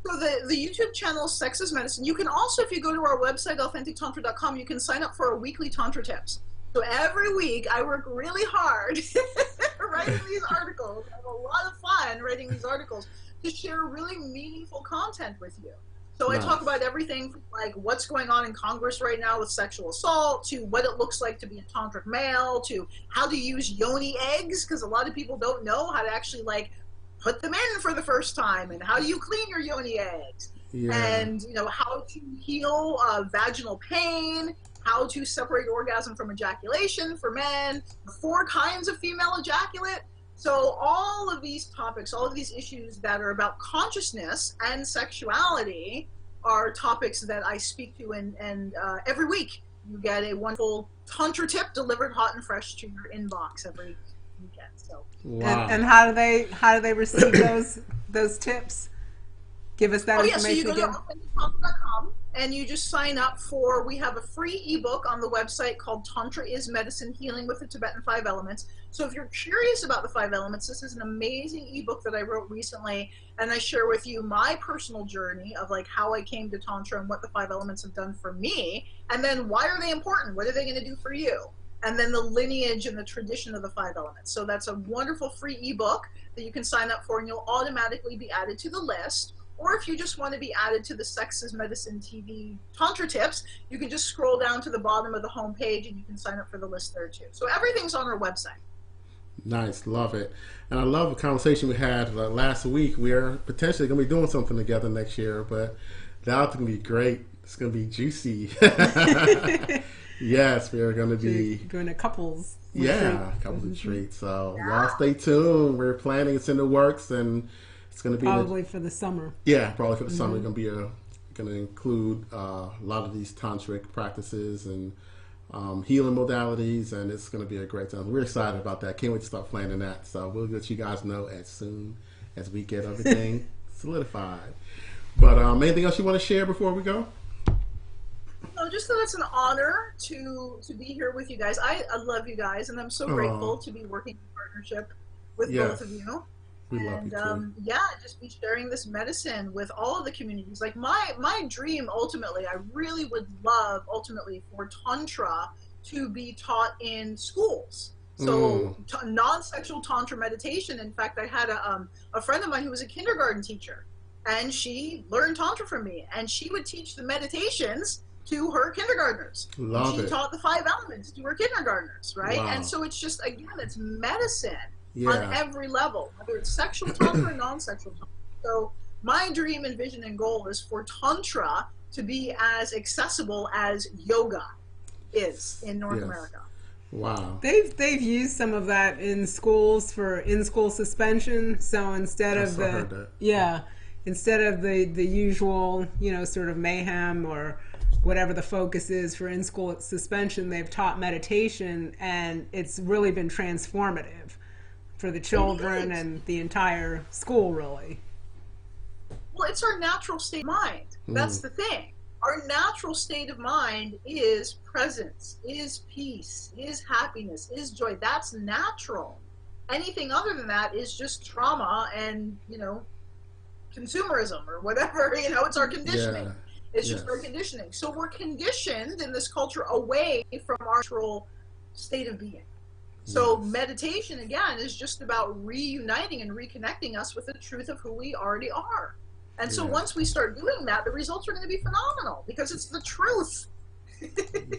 So the YouTube channel is Sex is Medicine. You can also, if you go to our website, AuthenticTantra.com, you can sign up for our weekly Tantra tips. So every week I work really hard writing these articles. I have a lot of fun writing these articles to share really meaningful content with you. So I talk about everything from like what's going on in Congress right now with sexual assault, to what it looks like to be a tantric male, to how to use yoni eggs, because a lot of people don't know how to actually like put them in for the first time, and how do you clean your yoni eggs, and how to heal vaginal pain, how to separate orgasm from ejaculation for men, the 4 kinds of female ejaculate. So all of these topics, all of these issues that are about consciousness and sexuality are topics that I speak to, and every week you get a wonderful Tantra tip delivered hot and fresh to your inbox every weekend. So and how do they receive those tips? Give us that information. So you go to AuthenticTantra.com and you just sign up for, we have a free ebook on the website called Tantra is Medicine, Healing with the Tibetan 5 Elements. So if you're curious about the 5 elements, this is an amazing ebook that I wrote recently, and I share with you my personal journey of like how I came to Tantra and what the 5 elements have done for me, and then why are they important? What are they going to do for you? And then the lineage and the tradition of the 5 elements. So that's a wonderful free ebook that you can sign up for, and you'll automatically be added to the list. Or if you just want to be added to the Sex is Medicine TV Tantra tips, you can just scroll down to the bottom of the homepage and you can sign up for the list there too. So everything's on our website. Nice, love it. And I love the conversation we had last week. We are potentially going to be doing something together next year, but that's going to be great. It's going to be juicy. Yes, we are going to be doing a couples retreat. So y'all stay tuned. We're planning, it's in the works, and it's going to be probably for the summer. Yeah, probably for the summer. It's going to include a lot of these tantric practices and healing modalities, and it's going to be a great time. We're excited about that. Can't wait to start planning that. So we'll let you guys know as soon as we get everything solidified. But anything else you want to share before we go? No, just that it's an honor to be here with you guys. I love you guys, and I'm so grateful to be working in partnership with both of you. We love you too. Just be sharing this medicine with all of the communities. Like my dream ultimately, I really would love ultimately for Tantra to be taught in schools. So non-sexual Tantra meditation. In fact, I had a friend of mine who was a kindergarten teacher. and she learned Tantra from me, and she would teach the meditations to her kindergartners. Love she it. taught the 5 elements to her kindergartners, right? Wow. And so it's just, again, it's medicine Yeah. on every level, whether it's sexual Tantra or non-sexual Tantra. So my dream and vision and goal is for Tantra to be as accessible as yoga is in North America. Wow. They've used some of that in schools for in-school suspension. So instead of the usual, sort of mayhem or whatever the focus is for in-school suspension, they've taught meditation, and it's really been transformative for the children and the entire school, really. Well, it's our natural state of mind. That's the thing. Our natural state of mind is presence, is peace, is happiness, is joy. That's natural. Anything other than that is just trauma and, consumerism or whatever. It's our conditioning. Yeah. It's just our conditioning. So we're conditioned in this culture away from our natural state of being. So meditation, again, is just about reuniting and reconnecting us with the truth of who we already are. And so once we start doing that, the results are going to be phenomenal because it's the truth.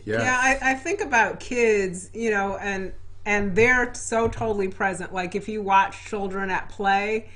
Yeah, I think about kids, and they're so totally present. Like if you watch children at play,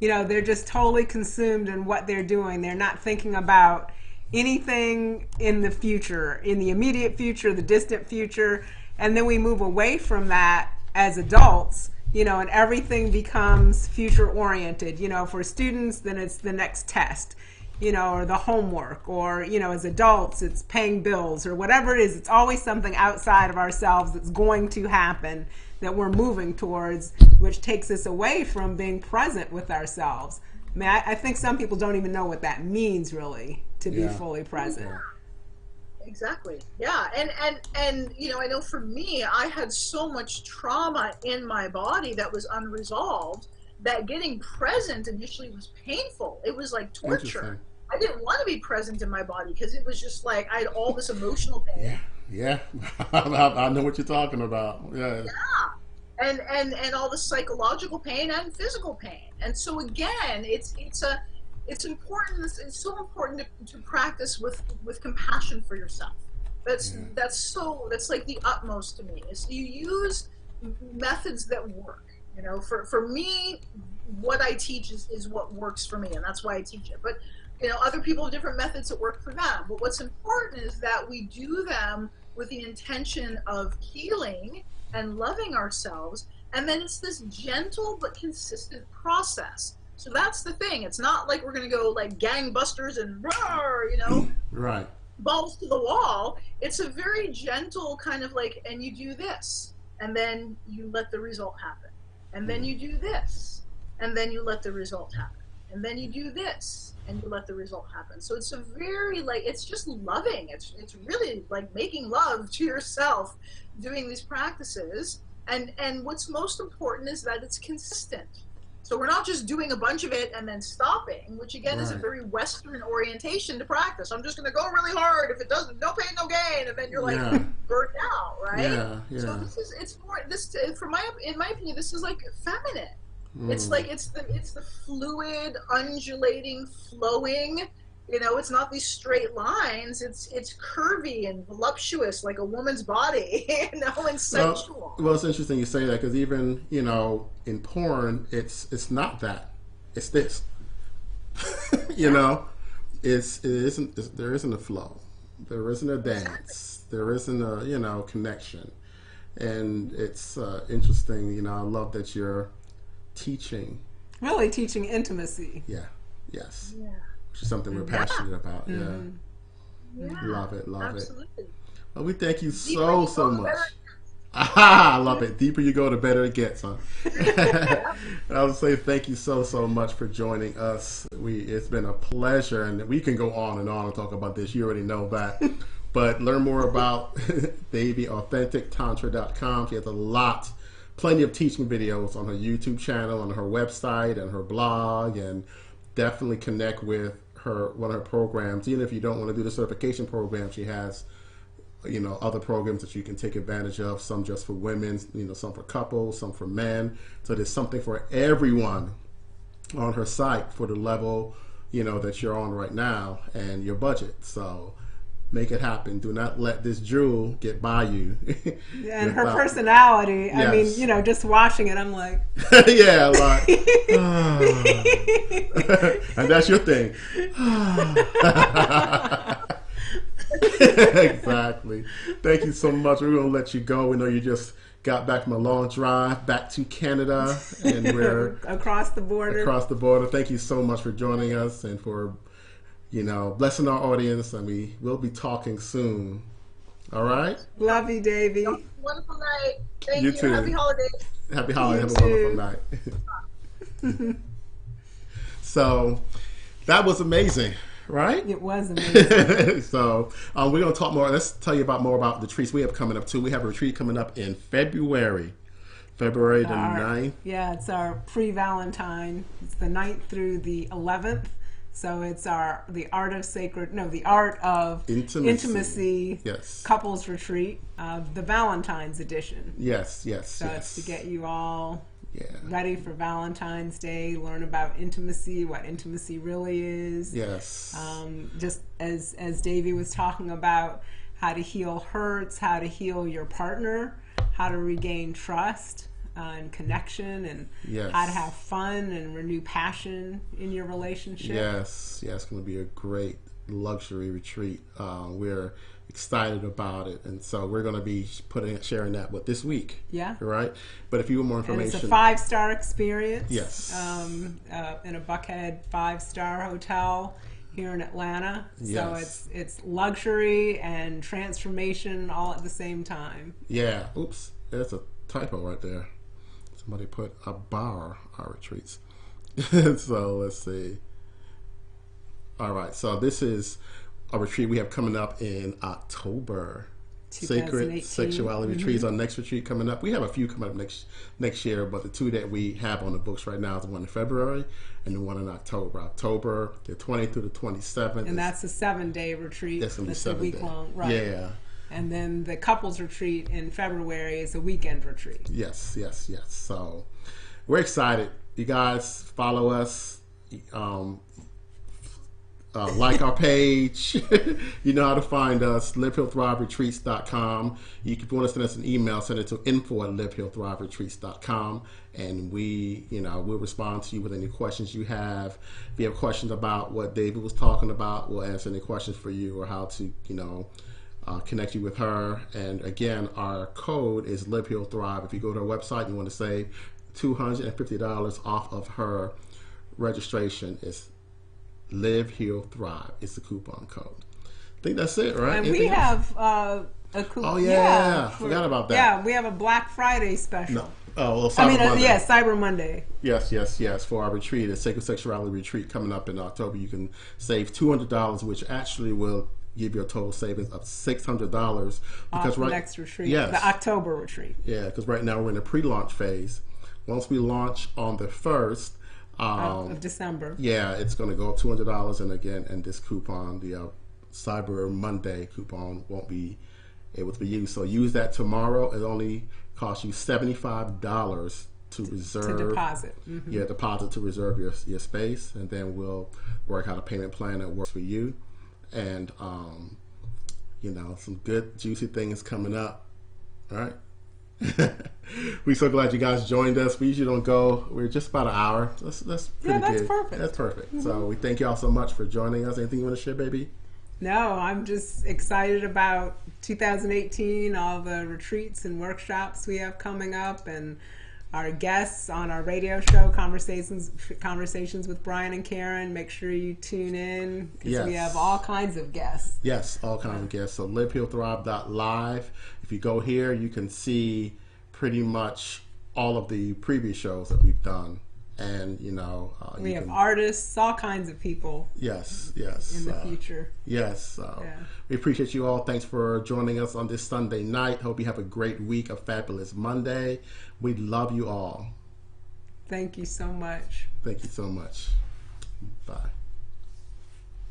they're just totally consumed in what they're doing. They're not thinking about anything in the future, in the immediate future, the distant future. And then we move away from that as adults, and everything becomes future oriented. For students, then it's the next test, or the homework, or, as adults, it's paying bills or whatever it is. It's always something outside of ourselves that's going to happen that we're moving towards, which takes us away from being present with ourselves. I mean, I think some people don't even know what that means, really, to be fully present. Exactly. Yeah. And I know for me, I had so much trauma in my body that was unresolved that getting present initially was painful. It was like torture. I didn't want to be present in my body because it was just like I had all this emotional pain. Yeah. I know what you're talking about. Yeah. And all the psychological pain and physical pain. And so again, it's important. It's so important to practice with compassion for yourself. That's like the utmost to me. Is you use methods that work. For me, what I teach is what works for me, and that's why I teach it. But other people have different methods that work for them. But what's important is that we do them with the intention of healing and loving ourselves, and then it's this gentle but consistent process. So that's the thing. It's not like we're going to go like gangbusters and roar, right, balls to the wall. It's a very gentle kind of like, and you do this, and then you let the result happen, and then you do this, and then you let the result happen, and then you do this, and you let the result happen. So it's a very it's just loving. It's really like making love to yourself, doing these practices, and what's most important is that it's consistent. So we're not just doing a bunch of it and then stopping, which again is a very Western orientation to practice. I'm just going to go really hard. If it doesn't, no pain, no gain, and then you're like burnt out, right? Yeah. So in my opinion, this is like feminine. It's like it's the fluid, undulating, flowing. It's not these straight lines. It's curvy and voluptuous, like a woman's body, and sensual. Well, it's interesting you say that because even in porn, it's not that. It's this. There isn't a flow. There isn't a dance. There isn't a connection, and it's interesting. I love that you're teaching. Really teaching intimacy. Yeah. Yes. Yeah. Which is something we're passionate about. Love it. Absolutely. Well, we thank you so much. I love it. Deeper you go, the better it gets, huh? I would say thank you so much for joining us. It's been a pleasure, and we can go on and talk about this. You already know that. But learn more about Devi, AuthenticTantra.com. She has plenty of teaching videos on her YouTube channel, on her website, and her blog, and definitely connect with one of her programs. Even if you don't want to do the certification program, she has other programs that you can take advantage of, some just for women, some for couples, some for men. So there's something for everyone on her site for the level that you're on right now and your budget. So make it happen. Do not let this jewel get by you. And her personality, Yes. I mean, just watching it, I'm like, yeah, like, and that's your thing. Exactly. Thank you so much. We're going to let you go. We know you just got back from a long drive back to Canada, and we're across the border. Thank you so much for joining us and for blessing our audience, and we will be talking soon. All right? Love you, Davy. Wonderful night. Thank You you. too. Happy holidays. Happy holidays. You Have a wonderful night. So that was amazing, right? It was amazing. So we're going to talk more. Let's tell you more about the retreats we have coming up too. We have a retreat coming up in February the 9th. Yeah, it's our pre-Valentine. It's the 9th through the 11th. So it's the art of intimacy Yes. couples retreat, the Valentine's edition. Yes. So it's to get you all Yeah. ready for Valentine's Day, learn about intimacy, what intimacy really is. Yes. Just as Davy was talking about how to heal hurts, how to heal your partner, how to regain trust and connection, and Yes. how to have fun and renew passion in your relationship. Yes. It's going to be a great luxury retreat. We're excited about it, and so we're going to be sharing that with this week. Yeah. Right. But if you want more information, And it's a 5-star experience. Yes. In a Buckhead 5-star hotel here in Atlanta. So Yes. it's luxury and transformation all at the same time. Yeah. Oops. There's a typo right there. Somebody put a bar our retreats. So let's see. All right. So this is a retreat we have coming up in October. Sacred 2018. Sexuality retreats. Our next retreat coming up. We have a few coming up next year, but the two that we have on the books right now is the one in February and the one in October. October the 20th through the 27th. And that's a 7-day retreat. That's going to be a 7 week days. long. Right. Yeah. And then the couples retreat in February is a weekend retreat. Yes. So we're excited. You guys follow us. Like our page. You know how to find us. LiveHealThirve.retreats.com. You can want to send us an email, send it to info@LiveHealThirve.retreats.com, and we'll respond to you with any questions you have. If you have questions about what David was talking about, we'll answer any questions for you, or how to connect you with her. And again, our code is LiveHealThrive. If you go to our website, you want to save $250 off of her registration. It's Live, Heal, Thrive. It's the coupon code. I think that's it, right? And Anything we else? have a coupon. Oh yeah, forgot about that. Yeah, we have a Black Friday special. No. Oh, well, Cyber Monday. Cyber Monday. Yes. For our retreat, a Sacred Sexuality retreat coming up in October, you can save $200, which actually will give you a total savings of $600 because the next retreat, yes, the October retreat. Yeah, because right now we're in the pre-launch phase. Once we launch on the 1st of December, yeah, it's going to go up $200, and this coupon, the Cyber Monday coupon, won't be able to be used. So use that tomorrow. It only costs you $75 to reserve. To deposit. Mm-hmm. Yeah, deposit to reserve your space, and then we'll work out a payment plan that works for you. And some good juicy things coming up. All right. We're so glad you guys joined us. We usually don't go. We're just about an hour. That's pretty good. Perfect. That's perfect. Mm-hmm. So we thank you all so much for joining us. Anything you want to share, baby? No, I'm just excited about 2018, all the retreats and workshops we have coming up, and our guests on our radio show, Conversations with Brion and Karen. Make sure you tune in, because we have all kinds of guests. Yes, all kinds of guests. So LiveHealThirve.LIVE. If you go here, you can see pretty much all of the previous shows that we've done. And, we have artists, all kinds of people. Yes. In the future. Yes. We appreciate you all. Thanks for joining us on this Sunday night. Hope you have a great week, a fabulous Monday. We love you all. Thank you so much. Thank you so much. Bye.